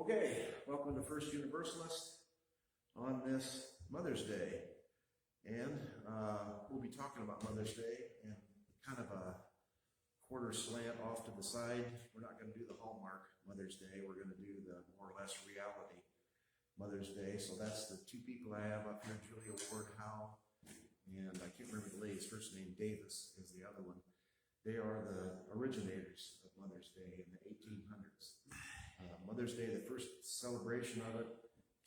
Okay, welcome to First Universalist on this Mother's Day. And we'll be talking about Mother's Day and kind of a quarter slant off to the side. We're not going to do the Hallmark Mother's Day. We're going to do the more or less reality Mother's Day. So that's the two people I have up here, Julia Ward Howe, and I can't remember the lady's first name, Davis is the other one. They are the originators of Mother's Day in the 1800s. Mother's Day, the first celebration of it,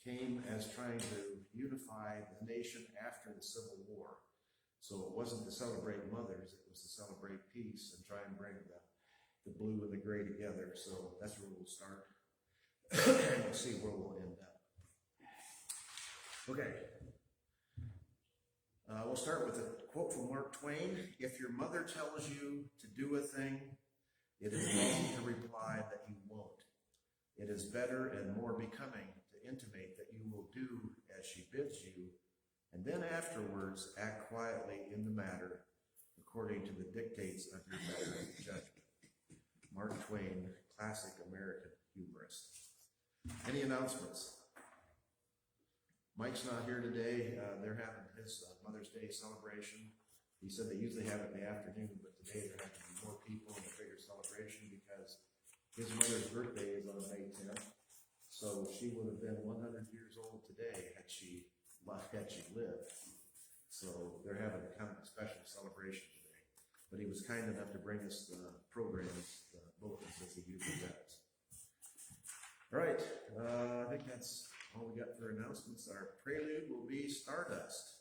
came as trying to unify the nation after the Civil War. So it wasn't to celebrate mothers, it was to celebrate peace and try and bring the blue and the gray together. So that's where we'll start. And we'll see where we'll end up. Okay. We'll start with a quote from Mark Twain. If your mother tells you to do a thing, it is wrong to reply that you won't. It is better and more becoming to intimate that you will do as she bids you, and then afterwards act quietly in the matter according to the dictates of your better judgment. Mark Twain, classic American humorist. Any announcements? Mike's not here today. They're having his Mother's Day celebration. He said they usually have it in the afternoon, but today there had to be more people in a bigger celebration because his mother's birthday is on May 10th. So she would have been 100 years old today had she lived. So they're having a kind of a special celebration today. But he was kind enough to bring us the programs, the bulletins as he usually does. All right, I think that's all we got for announcements. Our prelude will be Stardust.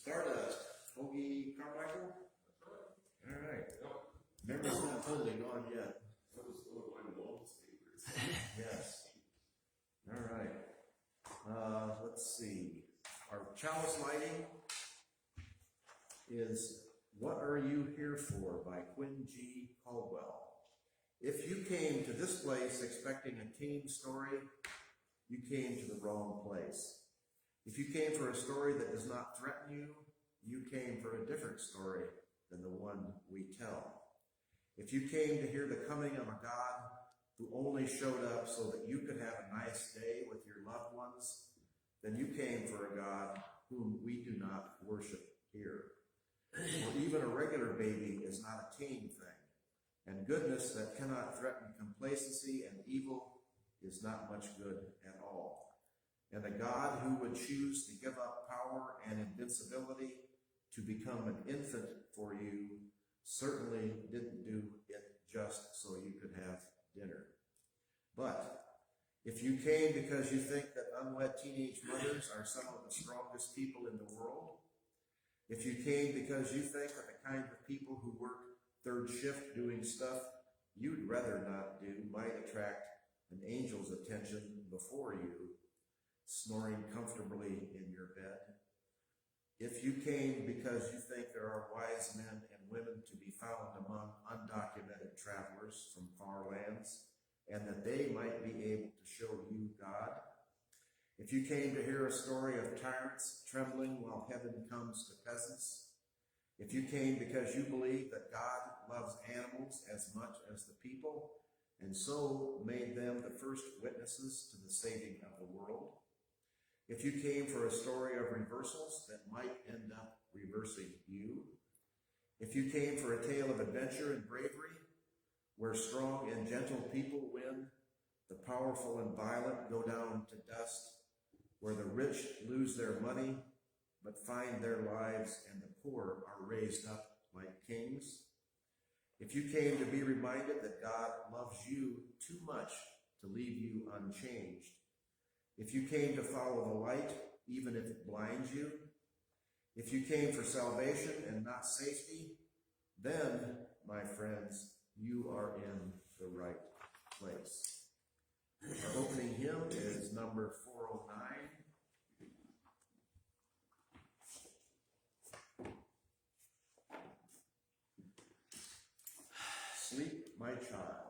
Stardust, Hoagie Carmichael? All right. Memory's not totally gone yet. Yes. All right. Let's see. Our chalice lighting is What Are You Here For by Quinn G. Caldwell. If you came to this place expecting a teen story, you came to the wrong place. If you came for a story that does not threaten you, you came for a different story than the one we tell. If you came to hear the coming of a God who only showed up so that you could have a nice day with your loved ones, then you came for a God whom we do not worship here. For even a regular baby is not a tame thing, and goodness that cannot threaten complacency and evil is not much good at all. And a God who would choose to give up power and invincibility to become an infant for you certainly didn't do it just so you could have dinner. But if you came because you think that unwed teenage mothers are some of the strongest people in the world, if you came because you think that the kind of people who work third shift doing stuff you'd rather not do might attract an angel's attention before you, snoring comfortably in your bed, if you came because you think there are wise men and women to be found among undocumented travelers from far lands, and that they might be able to show you God, if you came to hear a story of tyrants trembling while heaven comes to peasants, if you came because you believe that God loves animals as much as the people, and so made them the first witnesses to the saving of the world, if you came for a story of reversals that might end up reversing you, if you came for a tale of adventure and bravery, where strong and gentle people win, the powerful and violent go down to dust, where the rich lose their money but find their lives, and the poor are raised up like kings, if you came to be reminded that God loves you too much to leave you unchanged, if you came to follow the light, even if it blinds you, if you came for salvation and not safety, then, my friends, you are in the right place. Our opening hymn is number 409. Sleep, my child.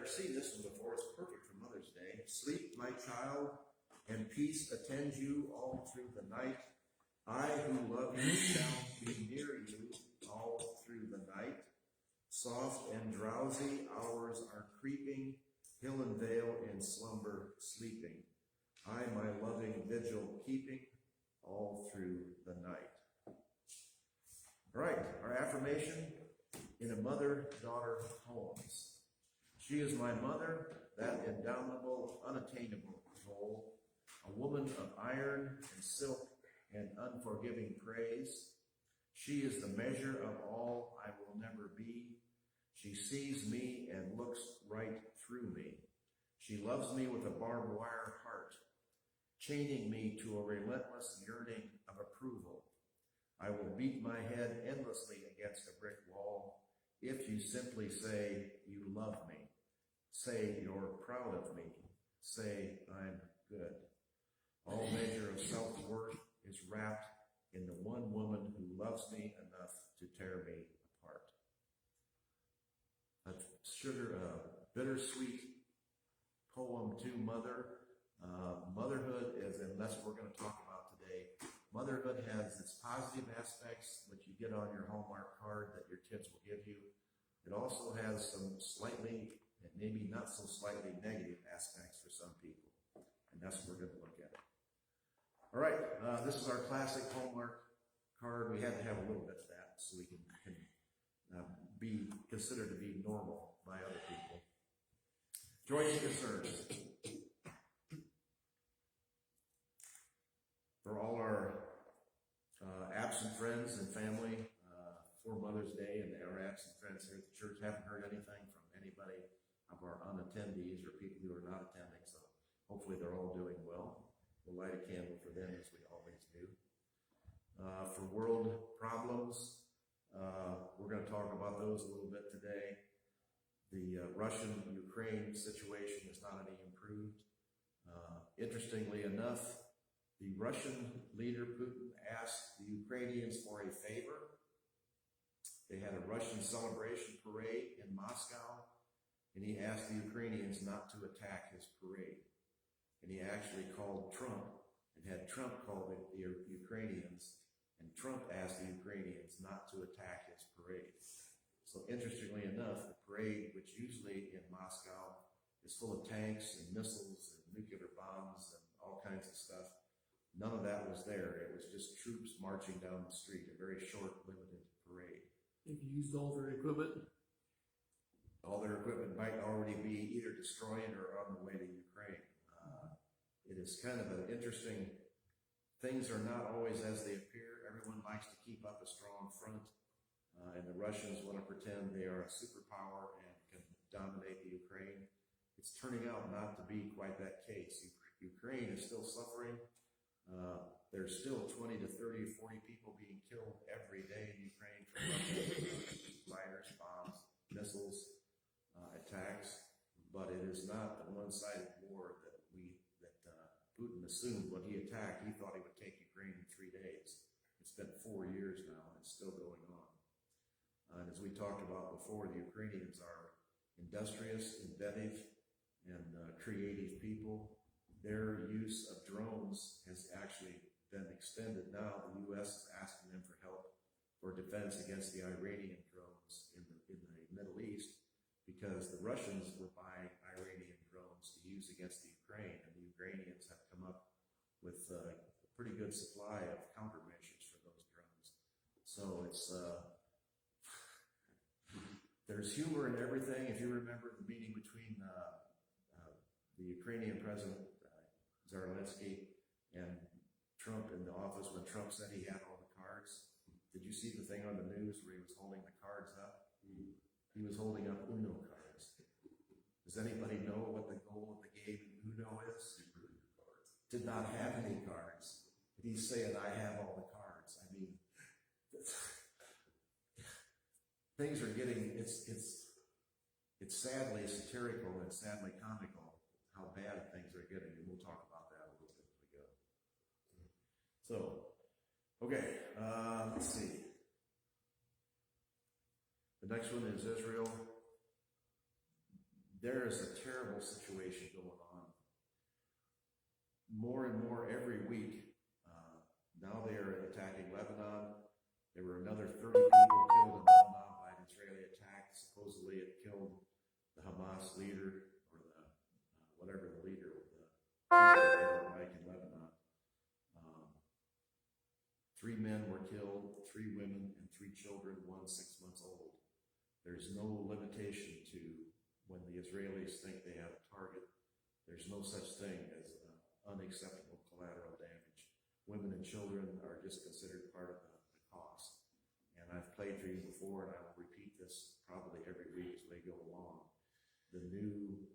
Seen this one before. It's perfect for Mother's Day. Sleep, my child, and peace attend you all through the night. I who love you shall be near you all through the night. Soft and drowsy hours are creeping, hill and vale in slumber sleeping. I my loving vigil keeping all through the night. All right, our affirmation in a mother-daughter poems. She is my mother, that indomitable, unattainable goal, a woman of iron and silk and unforgiving praise. She is the measure of all I will never be. She sees me and looks right through me. She loves me with a barbed wire heart, chaining me to a relentless yearning of approval. I will beat my head endlessly against a brick wall if you simply say you love me. Say you're proud of me. Say I'm good. All measure of self-worth is wrapped in the one woman who loves me enough to tear me apart. A bittersweet poem to mother. Motherhood is, and that's what we're going to talk about today. Motherhood has its positive aspects, which you get on your Hallmark card that your kids will give you. It also has some slightly, and maybe not so slightly negative aspects for some people. And that's what we're going to look at. All right, this is our classic Hallmark card. We had to have a little bit of that so we can be considered to be normal by other people. Joys and concerns. For all our absent friends and family for Mother's Day, and our absent friends here at the church, haven't heard anything from anybody of our unattendees or people who are not attending, so hopefully they're all doing well. We'll light a candle for them as we always do. For world problems, we're going to talk about those a little bit today. The Russian-Ukraine situation is not any improved. Interestingly enough, the Russian leader, Putin, asked the Ukrainians for a favor. They had a Russian celebration parade in Moscow, and he asked the Ukrainians not to attack his parade. And he actually called Trump and had Trump call the Ukrainians, and Trump asked the Ukrainians not to attack his parade. So interestingly enough, the parade, which usually in Moscow is full of tanks and missiles and nuclear bombs and all kinds of stuff, none of that was there. It was just troops marching down the street, a very short, limited parade. They've used all their equipment. All their equipment might already be either destroyed or on the way to Ukraine. It is kind of an interesting, things are not always as they appear. Everyone likes to keep up a strong front, and the Russians want to pretend they are a superpower and can dominate the Ukraine. It's turning out not to be quite that case. Ukraine is still suffering. There's still 20 to 30, 40 people being killed every day in Ukraine from Russian fighters, bombs, missiles, attacks, but it is not the one-sided war that Putin assumed when he attacked. He thought he would take Ukraine in 3 days. It's been 4 years now, and it's still going on. And as we talked about before, the Ukrainians are industrious, inventive, and creative people. Their use of drones has actually been extended now. The U.S. is asking them for help for defense against the Iranian drones in the Middle East, because the Russians were buying Iranian drones to use against the Ukraine, and the Ukrainians have come up with a pretty good supply of countermeasures for those drones. So it's there's humor in everything. If you remember the meeting between the Ukrainian president Zelensky and Trump in the office when Trump said he had all the cards. Did you see the thing on the news where he was holding the cards up? He was holding up Uno cards. Does anybody know what the goal of the game in Uno is? Did not have any cards. He's saying, I have all the cards. I mean, things are getting, it's sadly satirical and sadly comical how bad things are getting, and we'll talk about that a little bit as we go. So, okay, let's see. The next one is Israel. There is a terrible situation going on. More and more every week. Now they are attacking Lebanon. There were another 30 people killed in Lebanon by an Israeli attack. Supposedly it killed the Hamas leader, or the whatever the leader of the people they don't like in Lebanon. 3 men were killed, 3 women, and 3 children, 1 6 months old. There's no limitation to when the Israelis think they have a target. There's no such thing as unacceptable collateral damage. Women and children are just considered part of the cost. And I've played for you before, and I will repeat this probably every week as we go along. The new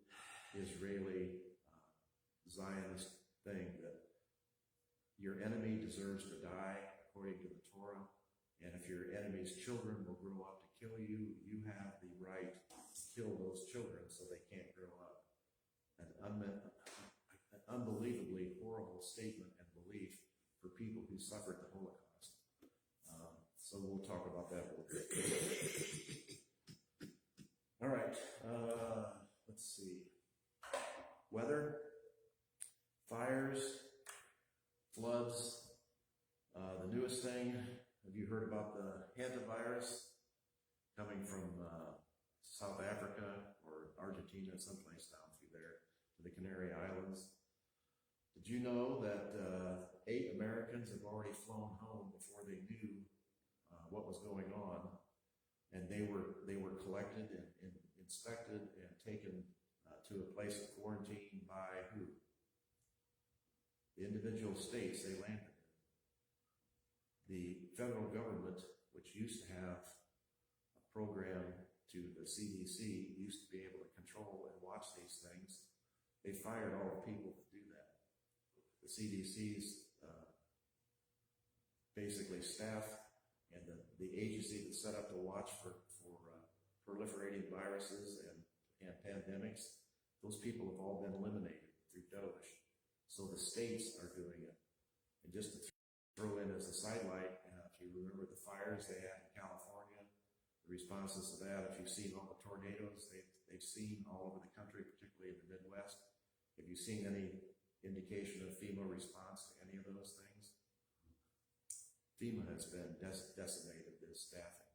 Israeli Zionist thing that your enemy deserves to die according to the Torah, and if your enemy's children will grow up to kill you, you have the right to kill those children so they can't grow up. An unbelievably horrible statement and belief for people who suffered the Holocaust. So we'll talk about that a little bit. All right, let's see. Weather, fires, floods. The newest thing, have you heard about the hantavirus coming from South Africa or Argentina, someplace down through there to the Canary Islands? Did you know that 8 Americans have already flown home before they knew what was going on, and they were collected and inspected and taken to a place of quarantine by who? The individual states they landed in. The federal government, which used to have a program to the CDC, used to be able to control and watch these things. They fired all the people that do that. The CDC's basically staff and the agency that's set up to watch for proliferating viruses and pandemics, those people have all been eliminated through DOGE. So the states are doing it. And just to throw in as a sidelight, if you remember the fires they had in California, the responses to that, if you've seen all the tornadoes they've seen all over the country, particularly in the Midwest, have you seen any indication of FEMA response to any of those things? FEMA has been decimated with staffing.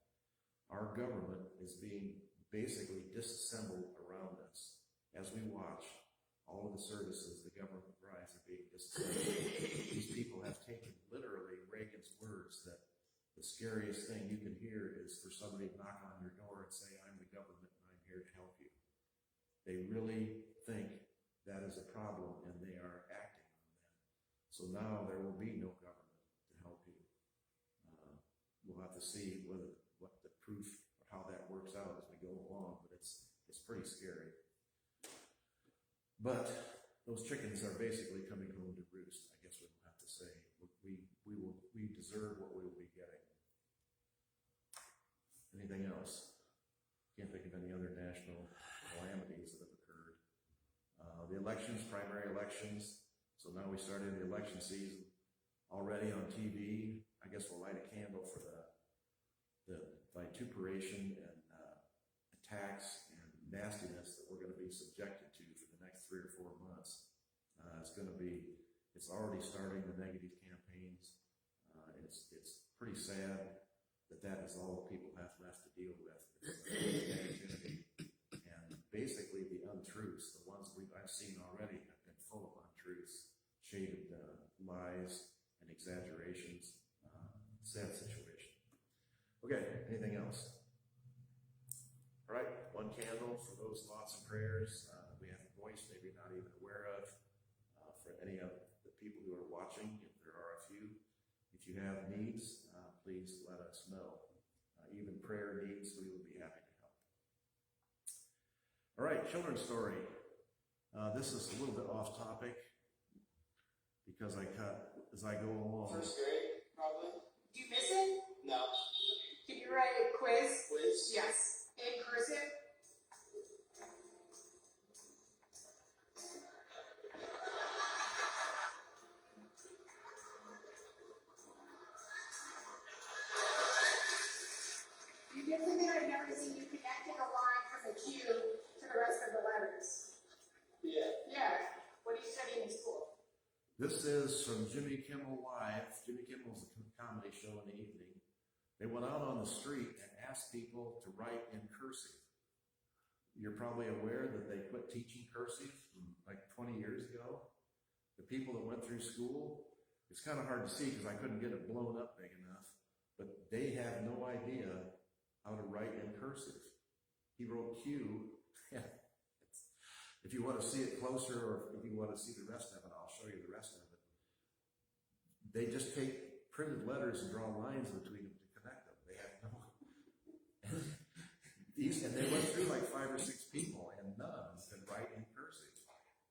Our government is being basically disassembled around us. As we watch, all of the services the government provides are being disassembled. These people have taken literally Reagan's words that the scariest thing you can hear is for somebody to knock on your door and say, I'm the government and I'm here to help you. They really think that is a problem and they are acting on that. So now there will be no government to help you. We'll have to see what the proof or how that works out as we go along, but it's pretty scary. But those chickens are basically coming home to roost, I guess we'll have to say. We deserve what we will be getting. Anything else? Can't think of any other national calamities that have occurred. The elections, primary elections. So now we started the election season already on TV. I guess we'll light a candle for the vituperations and attacks and nastiness that we're going to be subjected to for the next 3 or 4 months. It's already starting the negative campaigns. It's pretty sad that is all people have left to deal with. Negativity. And basically the untruths, the ones I've seen already have been full of untruths, shaded lies and exaggerations. Sad situation. Okay, anything else? All right, 1 candle for those thoughts and prayers we have a voice maybe not even aware of. For any of the people who are watching, if there are a few, if you have needs, please let us know. Even prayer needs, we would be happy to help. All right, children's story. This is a little bit off topic because I cut as I go along. First grade, probably. Do you miss it? No. Can you write a quiz? Quiz? Yes. In cursive? You did something I've never seen. You connected a line from the Q to the rest of the letters. Yeah. Yeah. What do you study in school? This is from Jimmy Kimmel Live. Jimmy Kimmel's a comedy show in the evening. They went out on the street and asked people to write in cursive. You're probably aware that they quit teaching cursive like 20 years ago. The people that went through school, it's kind of hard to see because I couldn't get it blown up big enough, but they have no idea how to write in cursive. He wrote Q. If you want to see it closer, or if you want to see the rest of it, I'll show you the rest of it. They just take printed letters and draw lines between them to connect them. They have no. And they went through like 5 or 6 people, and none of them could write in cursive.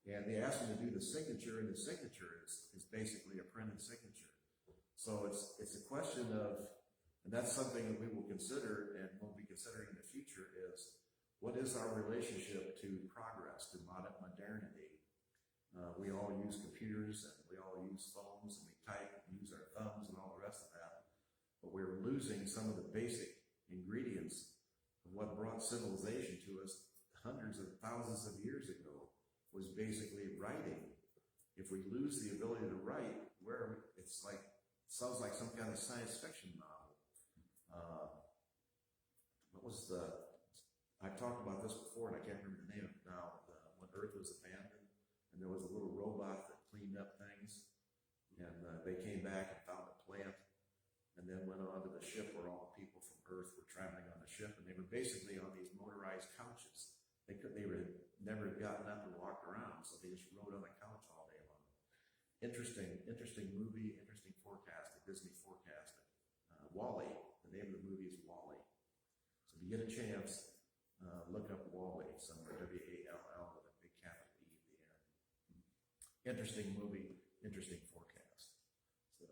And they asked them to do the signature, and the signature is basically a printed signature. So it's a question of, and that's something that we will consider and will be considering in the future, is what is our relationship to progress, to modernity? We all use computers, and we all use phones, and we type and use our thumbs and all the rest of that. But we're losing some of the basic ingredients of what brought civilization to us hundreds of thousands of years ago, was basically writing. If we lose the ability to write, sounds like some kind of science fiction novel. I've talked about this before, and I can't remember the name of it now. When Earth was abandoned, and there was a little robot that cleaned up things, and they came back and found a plant, and then went on to the ship where all the people from Earth were traveling on the ship, and they were basically on these motorized couches. They would never gotten up and walked around, so they just rode on the couch all day long. Interesting movie, interesting forecast. Disney forecasted. Wall-E. The name of the movie is Wall-E. So if you get a chance, look up Wall-E somewhere. W-A-L-L with a big capital E at the end. Interesting movie, interesting forecast. So,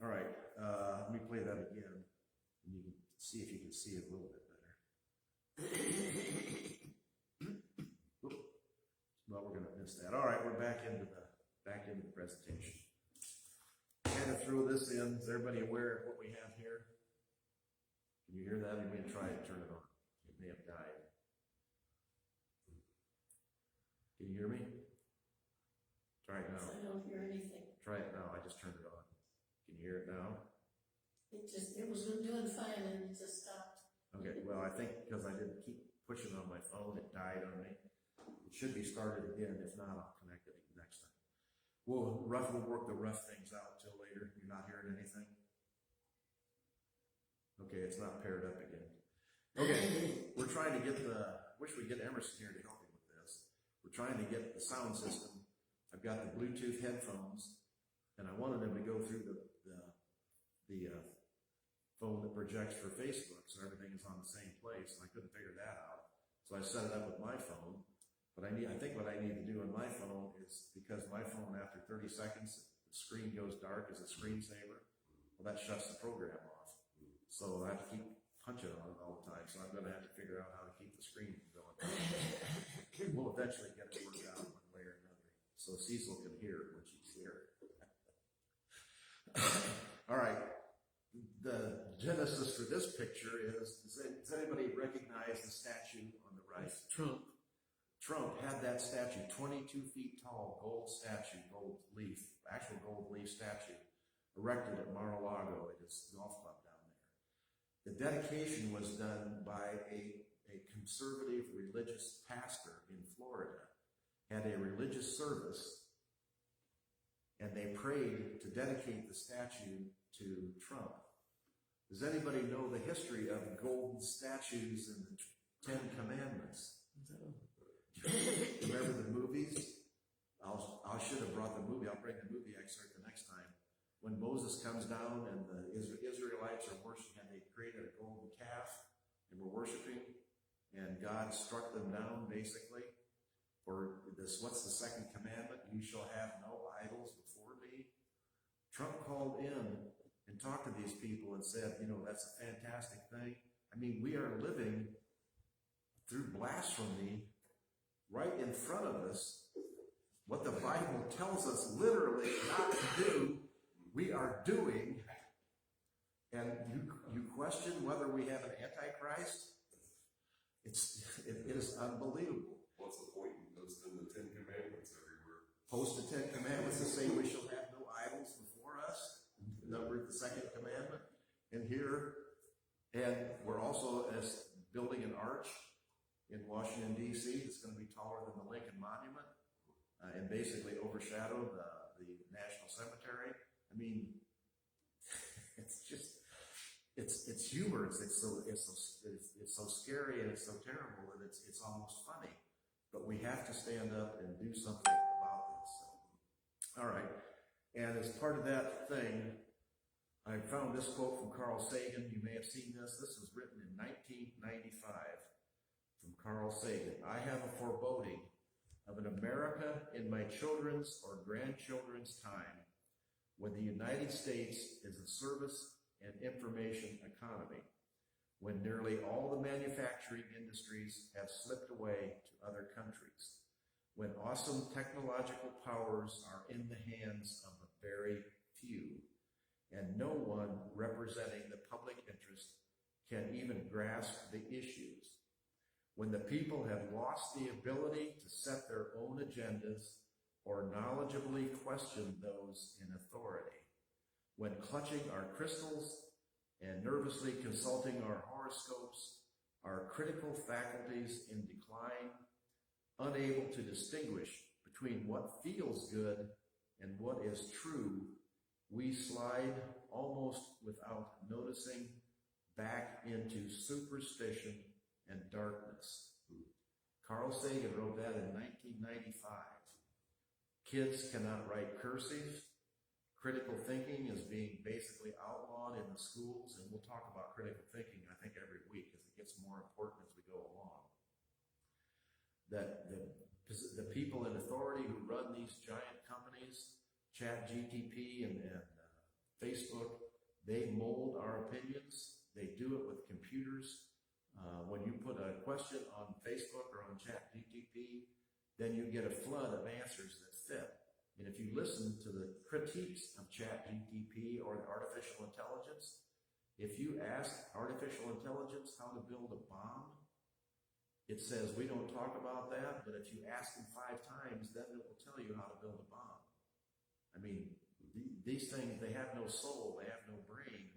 all right. Let me play that again, and you can see if you can see it a little bit better. Well, we're going to miss that. All right, we're back into the presentation. Kind of throw this in. Is everybody aware of what we have here? Can you hear that? I'm going to try and turn it on. It may have died. Can you hear me? Try it now. I don't hear anything. Try it now. I just turned it on. Can you hear it now? It was doing fine and it just stopped. Okay, well, I think because I didn't keep pushing on my phone, it died on me. It should be started again. If not, I'll connect it next time. We'll work the rough things out until later. You're not hearing anything? Okay, it's not paired up again. Okay, we're trying to get wish we get Emerson here to help me with this. We're trying to get the sound system. I've got the Bluetooth headphones, and I wanted them to go through the phone that projects for Facebook, so everything is on the same place, and I couldn't figure that out. So I set it up with my phone. But I think what I need to do on my phone is, because my phone after 30 seconds, the screen goes dark as a screensaver. Well, that shuts the program off. So I have to keep punching on it all the time. So I'm going to have to figure out how to keep the screen going. We'll eventually get it worked out one way or another. So Cecil can hear it when she's here. All right. The genesis for this picture is, does anybody recognize the statue on the right? Trump. Trump had that statue, 22 feet tall, gold statue, actual gold leaf statue, erected at Mar-a-Lago at his golf club down there. The dedication was done by a conservative religious pastor in Florida, had a religious service, and they prayed to dedicate the statue to Trump. Does anybody know the history of golden statues and the 10 Commandments? Remember the movies? I should have brought the movie. I'll bring the movie excerpt the next time. When Moses comes down and the Israelites are worshiping, and they created a golden calf and were worshiping, and God struck them down basically for this. What's the second commandment? You shall have no idols before me. Trump called in and talked to these people and said, that's a fantastic thing. I mean, we are living through blasphemy right in front of us. What the Bible tells us literally not to do, we are doing. And you question whether we have an Antichrist? It is unbelievable. What's the point in posting the 10 Commandments everywhere? Post the 10 Commandments and say we shall have no idols before us. Number the second commandment. And we're also building an arch in Washington, D.C. It's going to be taller than the Lincoln Monument and basically overshadow the National Cemetery. I mean, it's just, it's humorous. It's so scary and it's so terrible that it's almost funny. But we have to stand up and do something about this. All right. And as part of that thing, I found this quote from Carl Sagan. You may have seen this. This was written in 1995 from Carl Sagan. I have a foreboding of an America in my children's or grandchildren's time when the United States is a service and information economy, when nearly all the manufacturing industries have slipped away to other countries, when awesome technological powers are in the hands of a very few, and no one representing the public interest can even grasp the issues, when the people have lost the ability to set their own agendas or knowledgeably question those in authority, when clutching our crystals and nervously consulting our horoscopes, our critical faculties in decline, unable to distinguish between what feels good and what is true, we slide almost without noticing back into superstition and darkness. Carl Sagan wrote that in 1995. Kids cannot write cursive. Critical thinking is being basically outlawed in the schools, and we'll talk about critical thinking, I think, every week as it gets more important as we go along. That the people in authority who run these giant companies, ChatGPT and Facebook, they mold our opinions. They do it with computers. When you put a question on Facebook or on ChatGPT, then you get a flood of answers that fit. And if you listen to the critiques of ChatGPT or artificial intelligence, if you ask artificial intelligence how to build a bomb, it says we don't talk about that, but if you ask them 5 times, then it will tell you how to build a bomb. I mean, these things, they have no soul, they have no brain.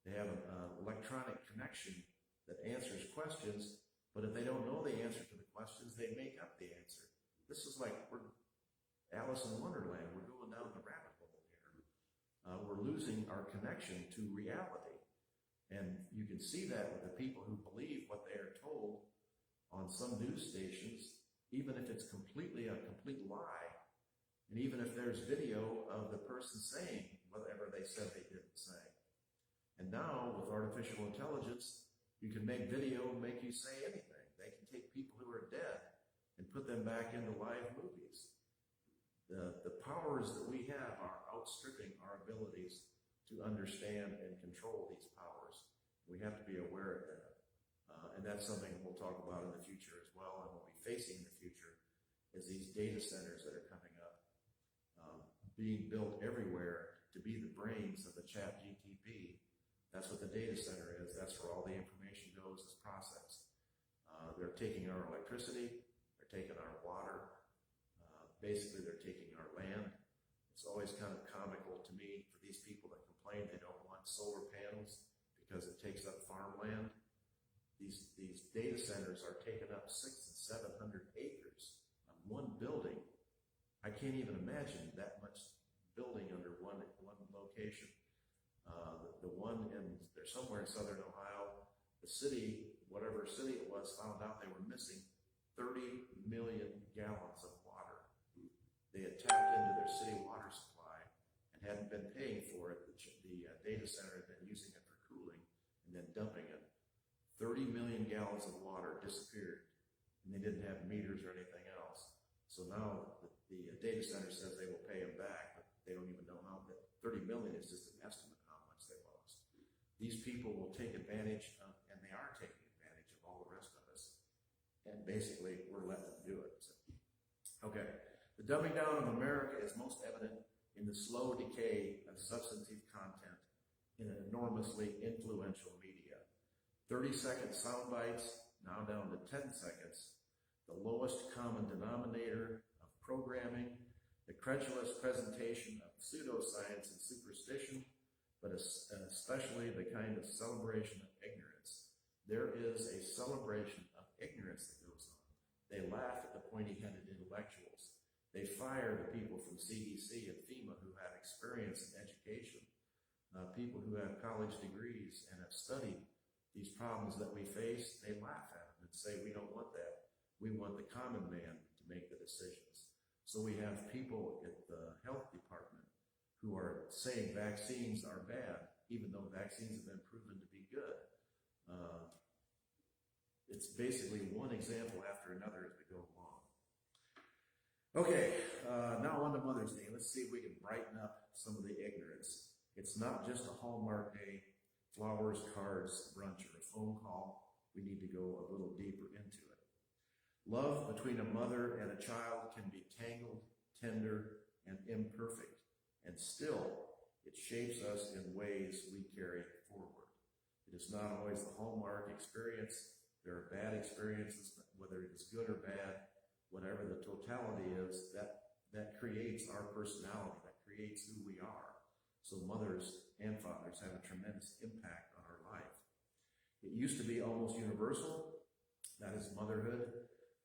They have an electronic connection that answers questions, but if they don't know the answer to the questions, they make up the answer. This is like we're Alice in Wonderland. We're going down the rabbit hole here. We're losing our connection to reality. And you can see that with the people who believe what they are told on some news stations, even if it's completely a complete lie, and even if there's video of the person saying whatever they said they didn't say. And now, with artificial intelligence, you can make video make you say anything. They can take people who are dead and put them back into live movies. The powers that we have are outstripping our abilities to understand and control these powers. We have to be aware of that. And that's something we'll talk about in the future as well, and we'll be facing in the future is these data centers that are coming up, being built everywhere to be the brains of the ChatGPT. That's what the data center is. That's where all the information goes, is processed. They're taking our electricity, they're taking our water, basically they're taking our land. It's always kind of comical to me for these people that complain they don't want solar panels because it takes up farmland. These data centers are taking up 600 and 700 acres of one building. I can't even imagine that much building under one location. The one they're somewhere in southern Ohio, the city, whatever city it was, found out they were missing 30 million gallons of water. They had tapped into their city water supply and hadn't been paying for it. The data center had been using it for cooling and then dumping it. 30 million gallons of water disappeared, and they didn't have meters or anything else. So now the data center says they will pay them back, but they don't even know how. 30 million is just an estimate of how much they lost. These people will take advantage of, and they are taking advantage of all the rest of us. And basically, we're letting them do it. So, okay. The dumbing down of America is most evident in the slow decay of substantive content in an enormously influential media. 30-second sound bites, now down to 10 seconds, the lowest common denominator of programming, the credulous presentation of pseudoscience and superstition, but especially the kind of celebration of ignorance. There is a celebration of ignorance that goes on. They laugh at the pointy-headed intellectuals. They fire the people from CDC and FEMA who have experience in education, people who have college degrees and have studied these problems that we face. They laugh at them and say, we don't want that. We want the common man to make the decisions. So we have people at the health department who are saying vaccines are bad, even though vaccines have been proven to be good. It's basically one example after another as we go along. Okay, now on to Mother's Day. Let's see if we can brighten up some of the ignorance. It's not just a Hallmark Day, flowers, cards, brunch, or a phone call. We need to go a little deeper into it. Love between a mother and a child can be tangled, tender, and imperfect, and still it shapes us in ways we carry forward. It is not always the Hallmark experience. There are bad experiences, whether it is good or bad, whatever the totality is, that creates our personality, that creates who we are. So mothers and fathers have a tremendous impact on our life. It used to be almost universal. That is motherhood.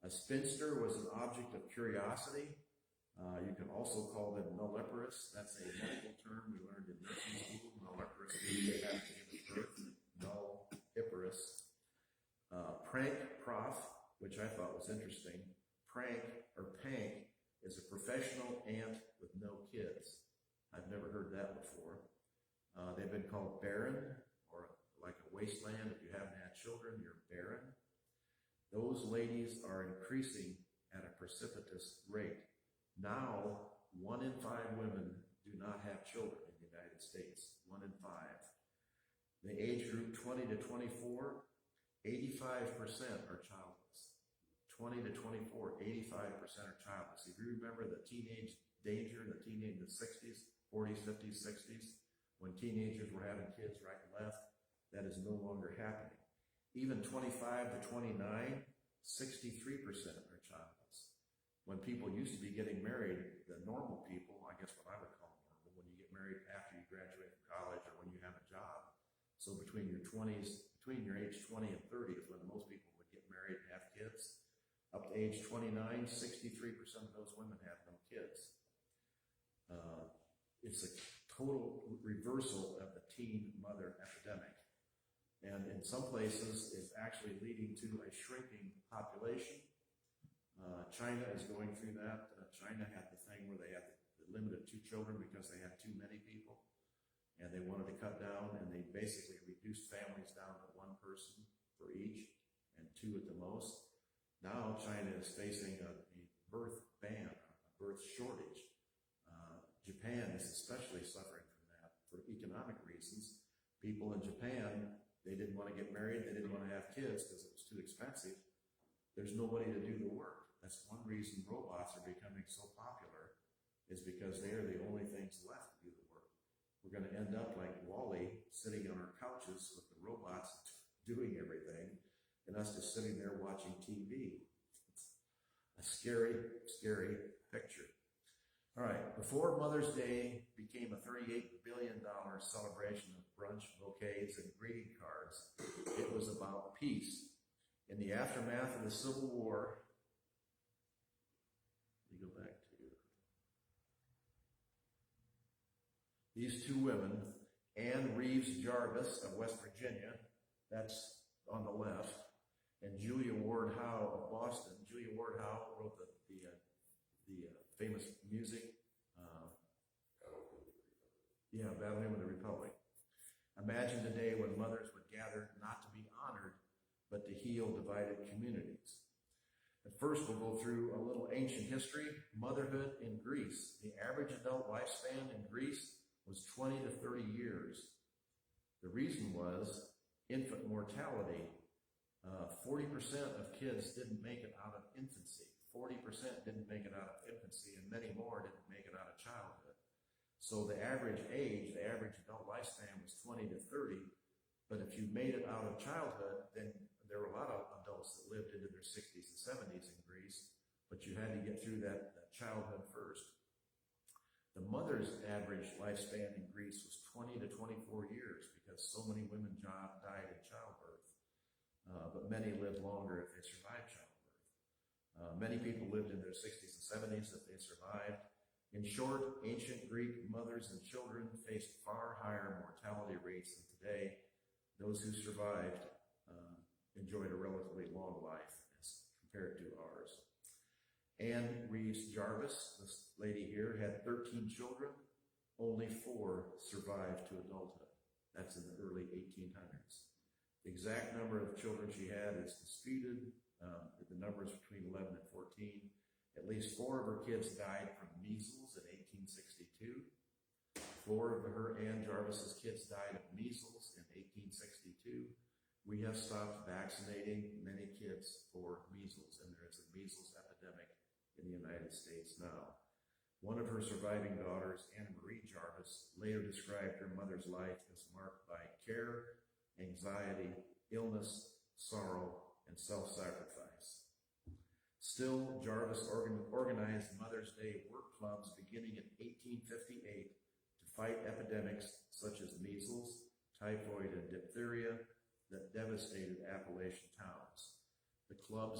A spinster was an object of curiosity. You can also call them nulliparous. That's a medical term we learned in nursing school. Nulliparous means they have to give birth. Nulliparous. Prank prof, which I thought was interesting. Prank or pank is a professional aunt with no kids. I've never heard that before. They've been called barren, or like a wasteland. If you haven't had children, you're barren. Those ladies are increasing at a precipitous rate. Now, 1 in 5 women do not have children in the United States. 1 in 5. The age group 20 to 24, 85% are childless. 20 to 24, 85% are childless. If you remember the teenage danger in the 60s, 40s, 50s, 60s, when teenagers were having kids right and left, that is no longer happening. Even 25 to 29, 63% are childless. When people used to be getting married, the normal people, I guess what I would call normal, when you get married after you graduate from college or when you have a job. So between your 20s, between your age 20 and 30 is when most people would get married and have kids. Up to age 29, 63% of those women have no kids. It's a total reversal of the teen mother epidemic. And in some places, it's actually leading to a shrinking population. China is going through that. China had the thing where they had the limit of 2 children because they had too many people. And they wanted to cut down, and they basically reduced families down to 1 person for each, and 2 at the most. Now China is facing a birth ban, a birth shortage. Japan is especially suffering from that for economic reasons. People in Japan, they didn't want to get married, they didn't want to have kids because it was too expensive. There's nobody to do the work. That's one reason robots are becoming so popular, is because they are the only things left to do the work. We're going to end up like Wall-E, sitting on our couches with the robots doing everything, and us just sitting there watching TV. It's a scary, scary picture. All right, before Mother's Day became a $38 billion celebration of brunch, bouquets, and greeting cards, it was about peace. In the aftermath of the Civil War, we go back to these 2 women, Anne Reeves Jarvis of West Virginia, that's on the left, and Julia Ward Howe of Boston. Julia Ward Howe wrote the famous music, Battle Hymn of the Republic. Imagine the day when mothers would gather not to be honored, but to heal divided communities. At first, we'll go through a little ancient history. Motherhood in Greece. The average adult lifespan in Greece was 20 to 30 years. The reason was infant mortality. 40% of kids didn't make it out of infancy. 40% didn't make it out of infancy, and many more didn't make it out of childhood. So the average age, the average adult lifespan was 20 to 30, but if you made it out of childhood, then there were a lot of adults that lived into their 60s and 70s in Greece, but you had to get through that childhood first. The mother's average lifespan in Greece was 20 to 24 years because so many women died in childbirth, but many lived longer if they survived childbirth. Many people lived in their 60s and 70s that they survived. In short, ancient Greek mothers and children faced far higher mortality rates than today. Those who survived enjoyed a relatively long life as compared to ours. Anne Reeves Jarvis, this lady here, had 13 children. Only 4 survived to adulthood. That's in the early 1800s. The exact number of children she had is disputed. The numbers between 11 and 14. At least 4 of her kids died from measles in 1862. 4 of her Anne Jarvis's kids died of measles in 1862. We have stopped vaccinating many kids for measles, and there is a measles epidemic in the United States now. One of her surviving daughters, Anne Marie Jarvis, later described her mother's life as marked by care, anxiety, illness, sorrow, and self-sacrifice. Still, Jarvis organized Mother's Day work clubs beginning in 1858 to fight epidemics such as measles, typhoid, and diphtheria that devastated Appalachian towns. The clubs